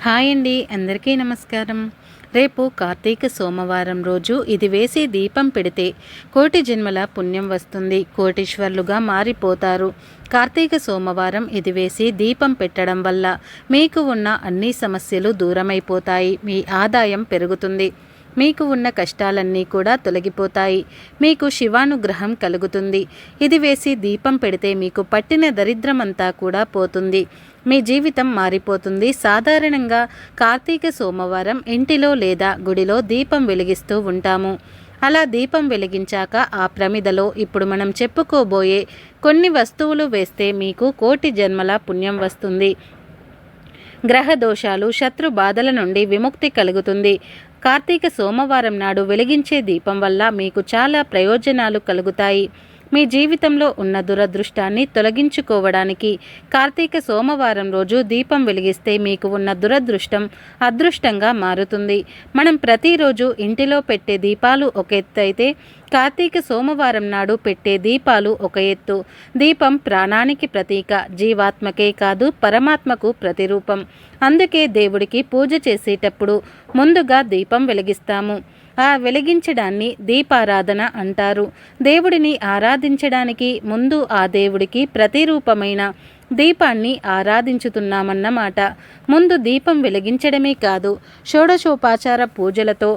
Hi అండి, అందరికీ నమస్కారం. రేపు కార్తీక సోమవారం రోజు ఇది వేసి దీపం పెడితే కోటి జన్మల పుణ్యం వస్తుంది, కోటీశ్వర్లుగా మారిపోతారు. కార్తీక సోమవారం ఇది వేసి దీపం పెట్టడం వల్ల మీకు ఉన్న అన్ని సమస్యలు దూరమైపోతాయి, మీ ఆదాయం పెరుగుతుంది, మీకు ఉన్న కష్టాలన్నీ కూడా తొలగిపోతాయి, మీకు శివానుగ్రహం కలుగుతుంది. ఇది వేసి దీపం పెడితే మీకు పట్టిన దరిద్రమంతా కూడా పోతుంది, మీ జీవితం మారిపోతుంది. సాధారణంగా కార్తీక సోమవారం ఇంటిలో లేదా గుడిలో దీపం వెలిగిస్తూ ఉంటాము. అలా దీపం వెలిగించాక ఆ ప్రమిదలో ఇప్పుడు మనం చెప్పుకోబోయే కొన్ని వస్తువులు వేస్తే మీకు కోటి జన్మల పుణ్యం వస్తుంది. గ్రహ దోషాలు, శత్రు బాధల నుండి విముక్తి కలుగుతుంది. కార్తీక సోమవారం నాడు వెలిగించే దీపం వల్ల మీకు చాలా ప్రయోజనాలు కలుగుతాయి. మీ జీవితంలో ఉన్న దురదృష్టాన్ని తొలగించుకోవడానికి కార్తీక సోమవారం రోజు దీపం వెలిగిస్తే మీకు ఉన్న దురదృష్టం అదృష్టంగా మారుతుంది. మనం ప్రతిరోజు ఇంటిలో పెట్టే దీపాలు ఒక ఎత్తు అయితే కార్తీక సోమవారం నాడు పెట్టే దీపాలు ఒక ఎత్తు. దీపం ప్రాణానికి ప్రతీక, జీవాత్మకే కాదు పరమాత్మకు ప్రతిరూపం. అందుకే దేవుడికి పూజ చేసేటప్పుడు ముందుగా దీపం వెలిగిస్తాము. ఆ వెలిగించడాన్ని దీపారాధన అంటారు. దేవుడిని ఆరాధించడానికి ముందు ఆ దేవుడికి ప్రతిరూపమైన దీపాన్ని ఆరాధించుతున్నామన్నమాట. ముందు దీపం వెలిగించడమే కాదు, షోడశోపచార పూజలతో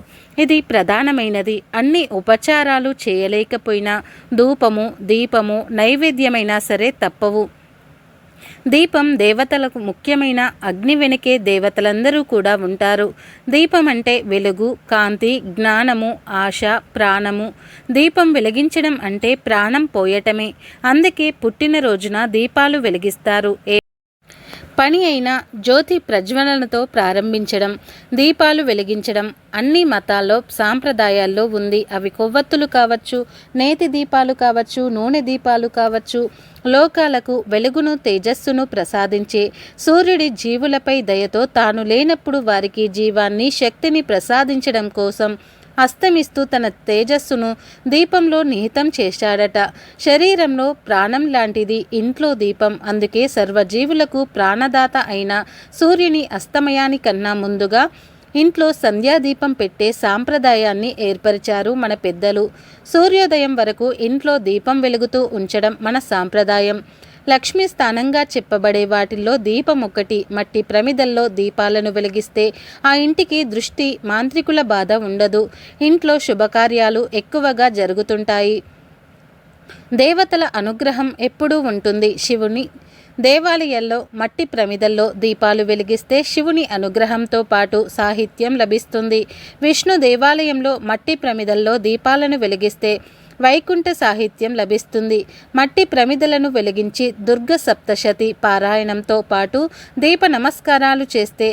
ఇది ప్రధానమైనది. అన్ని ఉపచారాలు చేయలేకపోయినా ధూపము, దీపము, నైవేద్యమైనా సరే తప్పవు. దీపం దేవతలకు ముఖ్యమైన అగ్ని వెనుకే దేవతలందరూ కూడా ఉంటారు. దీపం అంటే వెలుగు, కాంతి, జ్ఞానము, ఆశ, ప్రాణము. దీపం వెలిగించడం అంటే ప్రాణం పోయటమే. అందుకే పుట్టినరోజున దీపాలు వెలిగిస్తారు. పని అయినా జ్యోతి ప్రజ్వలనతో ప్రారంభించడం, దీపాలు వెలిగించడం అన్ని మతాల్లో సాంప్రదాయాల్లో ఉంది. అవి కొవ్వొత్తులు కావచ్చు, నేతి దీపాలు కావచ్చు, నూనె దీపాలు కావచ్చు. లోకాలకు వెలుగును, తేజస్సును ప్రసాదించే సూర్యుడి జీవులపై దయతో తాను లేనప్పుడు వారికి జీవాన్ని, శక్తిని ప్రసాదించడం కోసం అస్తమిస్తూ తన తేజస్సును దీపంలో నిహితం చేశాడట. శరీరంలో ప్రాణం లాంటిది ఇంట్లో దీపం. అందుకే సర్వజీవులకు ప్రాణదాత అయిన సూర్యుని అస్తమయానికన్నా ముందుగా ఇంట్లో సంధ్యాదీపం పెట్టే సాంప్రదాయాన్ని ఏర్పరిచారు మన పెద్దలు. సూర్యోదయం వరకు ఇంట్లో దీపం వెలుగుతూ ఉంచడం మన సాంప్రదాయం. లక్ష్మీ స్థానంగా చెప్పబడే వాటిల్లో దీపం ఒకటి. మట్టి ప్రమిదల్లో దీపాలను వెలిగిస్తే ఆ ఇంటికి దృష్టి, మాంత్రికుల బాధ ఉండదు. ఇంట్లో శుభకార్యాలు ఎక్కువగా జరుగుతుంటాయి. దేవతల అనుగ్రహం ఎప్పుడూ ఉంటుంది. శివుని దేవాలయాల్లో మట్టి ప్రమిదల్లో దీపాలు వెలిగిస్తే శివుని అనుగ్రహంతో పాటు సాహిత్యం లభిస్తుంది. విష్ణు దేవాలయంలో మట్టి ప్రమిదల్లో దీపాలను వెలిగిస్తే వైకుంఠ సాహిత్యం లభిస్తుంది. మట్టి ప్రమిదలను వెలిగించి దుర్గ సప్తశతి పారాయణంతో పాటు దీప నమస్కారాలు చేస్తే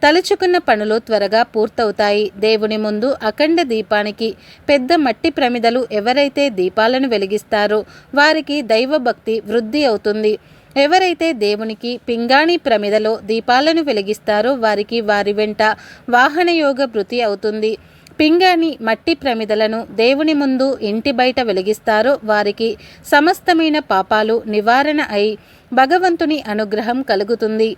తలుచుకున్న పనులు త్వరగా పూర్తవుతాయి. దేవుని ముందు అఖండ దీపానికి పెద్ద మట్టి ప్రమిదలు ఎవరైతే దీపాలను వెలిగిస్తారో వారికి దైవభక్తి వృద్ధి అవుతుంది. ఎవరైతే దేవునికి పింగాణి ప్రమిదలో దీపాలను వెలిగిస్తారో వారికి వారి వెంట వాహనయోగ భృతి అవుతుంది. పింగాణి మట్టి ప్రమిదలను దేవుని ముందు ఇంటి బయట వెలిగిస్తారో వారికి సమస్తమైన పాపాలు నివారణ అయి భగవంతుని అనుగ్రహం కలుగుతుంది.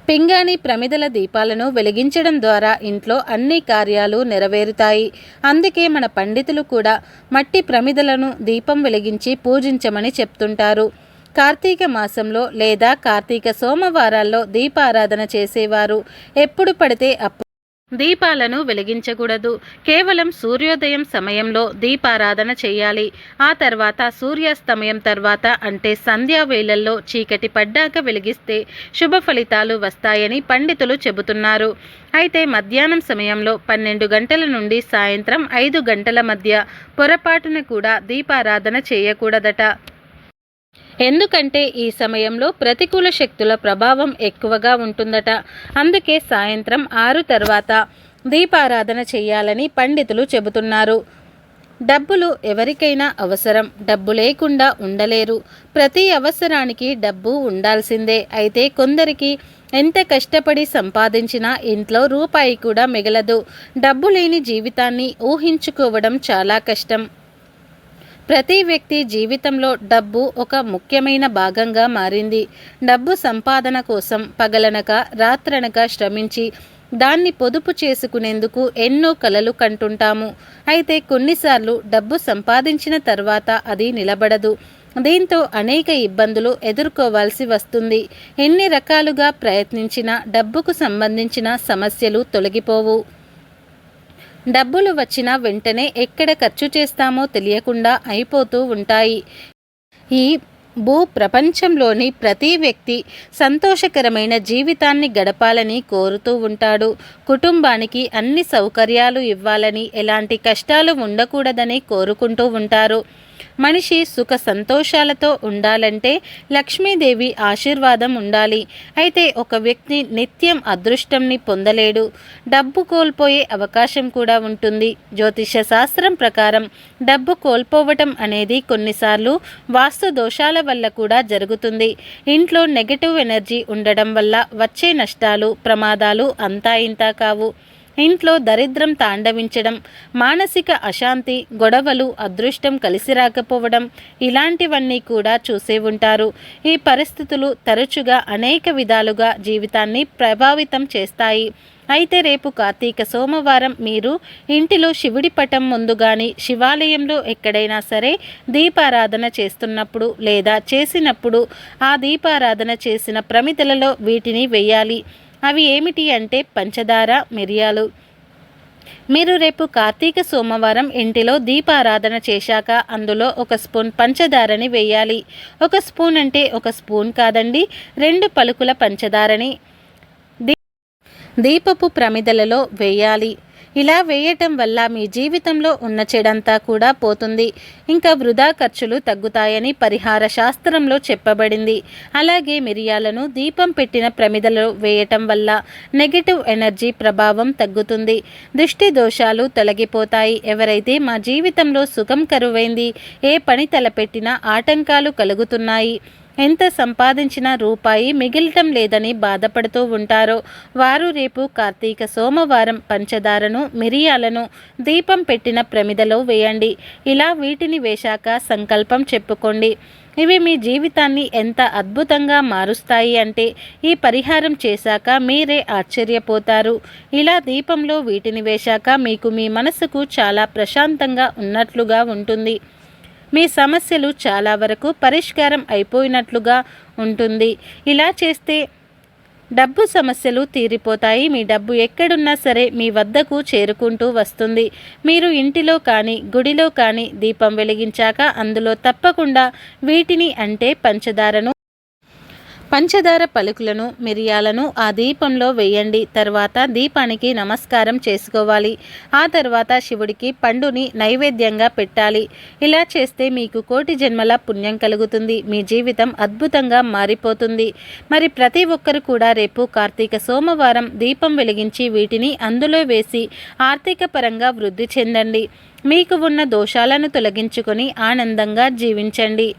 పింగాణి ప్రమిదల దీపాలను వెలిగించడం ద్వారా ఇంట్లో అన్ని కార్యాలు నెరవేరుతాయి. అందుకే మన పండితులు కూడా మట్టి ప్రమిదలను దీపం వెలిగించి పూజించమని చెప్తుంటారు. కార్తీక మాసంలో లేదా కార్తీక సోమవారాల్లో దీపారాధన చేసేవారు ఎప్పుడు పడితే అప్పుడు దీపాలను వెలిగించకూడదు. కేవలం సూర్యోదయం సమయంలో దీపారాధన చేయాలి. ఆ తర్వాత సూర్యాస్తమయం తర్వాత అంటే సంధ్యా వేళల్లో చీకటి పడ్డాక వెలిగిస్తే శుభ ఫలితాలు వస్తాయని పండితులు చెబుతున్నారు. అయితే మధ్యాహ్నం సమయంలో 12 గంటల నుండి సాయంత్రం 5 గంటల మధ్య పొరపాటున కూడా దీపారాధన చేయకూడదట. ఎందుకంటే ఈ సమయంలో ప్రతికూల శక్తుల ప్రభావం ఎక్కువగా ఉంటుందట. అందుకే సాయంత్రం 6 తర్వాత దీపారాధన చేయాలని పండితులు చెబుతున్నారు. డబ్బులు ఎవరికైనా అవసరం, డబ్బు లేకుండా ఉండలేరు. ప్రతి అవసరానికి డబ్బు ఉండాల్సిందే. అయితే కొందరికి ఎంత కష్టపడి సంపాదించినా ఇంట్లో రూపాయి కూడా మిగలదు. డబ్బు లేని జీవితాన్ని ఊహించుకోవడం చాలా కష్టం. ప్రతి వ్యక్తి జీవితంలో డబ్బు ఒక ముఖ్యమైన భాగంగా మారింది. డబ్బు సంపాదన కోసం పగలనక రాత్రనక శ్రమించి దాన్ని పొదుపు చేసుకునేందుకు ఎన్నో కలలు కంటుంటాము. అయితే కొన్నిసార్లు డబ్బు సంపాదించిన తర్వాత అది నిలబడదు. దీంతో అనేక ఇబ్బందులు ఎదుర్కోవాల్సి వస్తుంది. ఎన్ని రకాలుగా ప్రయత్నించినా డబ్బుకు సంబంధించిన సమస్యలు తొలగిపోవు. డబ్బులు వచ్చిన వెంటనే ఎక్కడ ఖర్చు చేస్తామో తెలియకుండా అయిపోతూ ఉంటాయి. ఈ భూ ప్రపంచంలోని ప్రతి వ్యక్తి సంతోషకరమైన జీవితాన్ని గడపాలని కోరుతూ ఉంటాడు. కుటుంబానికి అన్ని సౌకర్యాలు ఇవ్వాలని, ఎలాంటి కష్టాలు ఉండకూడదని కోరుకుంటూ ఉంటారు. మనిషి సుఖ సంతోషాలతో ఉండాలంటే లక్ష్మీదేవి ఆశీర్వాదం ఉండాలి. అయితే ఒక వ్యక్తి నిత్యం అదృష్టంని పొందలేడు. డబ్బు కోల్పోయే అవకాశం కూడా ఉంటుంది. జ్యోతిష శాస్త్రం ప్రకారం డబ్బు కోల్పోవటం అనేది కొన్నిసార్లు వాస్తు దోషాల వల్ల కూడా జరుగుతుంది. ఇంట్లో నెగటివ్ ఎనర్జీ ఉండడం వల్ల వచ్చే నష్టాలు, ప్రమాదాలు అంతా ఇంతా కావు. ఇంట్లో దరిద్రం తాండవించడం, మానసిక అశాంతి, గొడవలు, అదృష్టం కలిసి రాకపోవడం ఇలాంటివన్నీ కూడా చూసే ఉంటారు. ఈ పరిస్థితులు తరచుగా అనేక విధాలుగా జీవితాన్ని ప్రభావితం చేస్తాయి. అయితే రేపు కార్తీక సోమవారం మీరు ఇంటిలో శివుడి పటం ముందు కానీ, శివాలయంలో ఎక్కడైనా సరే దీపారాధన చేస్తున్నప్పుడు లేదా చేసినప్పుడు ఆ దీపారాధన చేసిన ప్రమిదలలో వీటిని వేయాలి. అవి ఏమిటి అంటే పంచదార, మిరియాలు. మీరు రేపు కార్తీక సోమవారం ఇంటిలో దీపారాధన చేశాక అందులో 1 స్పూన్ పంచదారని వేయాలి. 1 స్పూన్ అంటే 1 స్పూన్ కాదండి, 2 పలుకుల పంచదారని దీపపు ప్రమిదలలో వేయాలి. ఇలా వేయటం వల్ల మీ జీవితంలో ఉన్న చెడంతా కూడా పోతుంది. ఇంకా వృధా ఖర్చులు తగ్గుతాయని పరిహార శాస్త్రంలో చెప్పబడింది. అలాగే మిరియాలను దీపం పెట్టిన ప్రమిదలో వేయటం వల్ల నెగటివ్ ఎనర్జీ ప్రభావం తగ్గుతుంది. దృష్టి దోషాలు తొలగిపోతాయి. ఎవరైతే మా జీవితంలో సుఖం కరువైంది, ఏ పని తలపెట్టినా ఆటంకాలు కలుగుతున్నాయి, ఎంత సంపాదించినా రూపాయి మిగిలటం లేదని బాధపడుతూ ఉంటారో వారు రేపు కార్తీక సోమవారం పంచదారను, మిరియాలను దీపం పెట్టిన ప్రమిదలో వేయండి. ఇలా వీటిని వేశాక సంకల్పం చెప్పుకోండి. ఇవి మీ జీవితాన్ని ఎంత అద్భుతంగా మారుస్తాయి అంటే ఈ పరిహారం చేశాక మీరే ఆశ్చర్యపోతారు. ఇలా దీపంలో వీటిని వేశాక మీకు మీ మనసుకు చాలా ప్రశాంతంగా ఉన్నట్లుగా ఉంటుంది. మీ సమస్యలు చాలా వరకు పరిష్కారం అయిపోయినట్లుగా ఉంటుంది. ఇలా చేస్తే డబ్బు సమస్యలు తీరిపోతాయి. మీ డబ్బు ఎక్కడున్నా సరే మీ వద్దకు చేరుకుంటూ వస్తుంది. మీరు ఇంటిలో కానీ, గుడిలో కానీ దీపం వెలిగించాక అందులో తప్పకుండా వీటిని అంటే పంచదార పలుకులను, మిరియాలను ఆ దీపంలో వేయండి. తర్వాత దీపానికి నమస్కారం చేసుకోవాలి. ఆ తర్వాత శివుడికి పండుని నైవేద్యంగా పెట్టాలి. ఇలా చేస్తే మీకు కోటి జన్మల పుణ్యం కలుగుతుంది. మీ జీవితం అద్భుతంగా మారిపోతుంది. మరి ప్రతి ఒక్కరు కూడా రేపు కార్తీక సోమవారం దీపం వెలిగించి వీటిని అందులో వేసి ఆర్థిక పరంగా వృద్ధి చెందండి. మీకు ఉన్న దోషాలను తొలగించుకొని ఆనందంగా జీవించండి.